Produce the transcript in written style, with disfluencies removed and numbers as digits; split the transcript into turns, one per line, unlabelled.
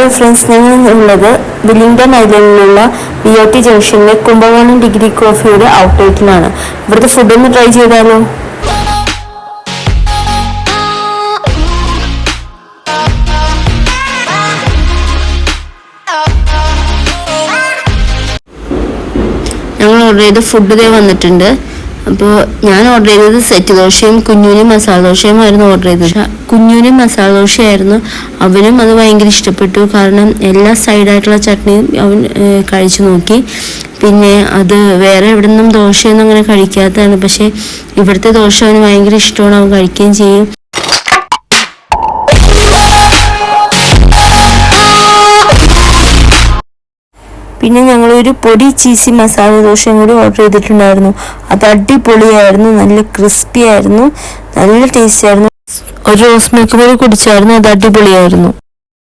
Hello friends, ഞങ്ങളുള്ളത് Willingdon ഐലൻഡിലുള്ള BOT ജംഗ്ഷനിലെ കുംഭകോണം ഡിഗ്രി കോഫിയുടെ ഔട്ട്ലെറ്റിലാണ്. ഇവിടുത്തെ ഫുഡ് ഒന്ന് ട്രൈ ചെയ്താലോ? ഞങ്ങൾ ഓർഡർ ചെയ്ത ഫുഡ് ഇതേ വന്നിട്ടുണ്ട്. അപ്പോൾ ഞാൻ ഓർഡർ ചെയ്തത് സെറ്റ് ദോശയും കുഞ്ഞൂനും മസാല ദോശയുമായിരുന്നു ഓർഡർ ചെയ്തത്. കുഞ്ഞൂനും മസാല ദോശയായിരുന്നു. അവനും അത് ഭയങ്കര ഇഷ്ടപ്പെട്ടു. കാരണം എല്ലാ സൈഡായിട്ടുള്ള ചട്നിയും അവൻ കഴിച്ചു നോക്കി. പിന്നെ അത് വേറെ എവിടെ നിന്നും ദോശയൊന്നും അങ്ങനെ കഴിക്കാത്തതാണ്. പക്ഷേ ഇവിടുത്തെ ദോശ അവന് ഭയങ്കര ഇഷ്ടമാണ്, അവൻ കഴിക്കുകയും ചെയ്യും. പിന്നെ ഞങ്ങളൊരു പൊടി ചീസി മസാല ദോശയും കൂടി ഓർഡർ ചെയ്തിട്ടുണ്ടായിരുന്നു. അത് അടിപൊളിയായിരുന്നു, നല്ല ക്രിസ്പി ആയിരുന്നു, നല്ല ടേസ്റ്റ് ആയിരുന്നു. ഒരു റോസ് മിൽക്ക് കൂടി കുടിച്ചായിരുന്നു, അത് അടിപൊളിയായിരുന്നു.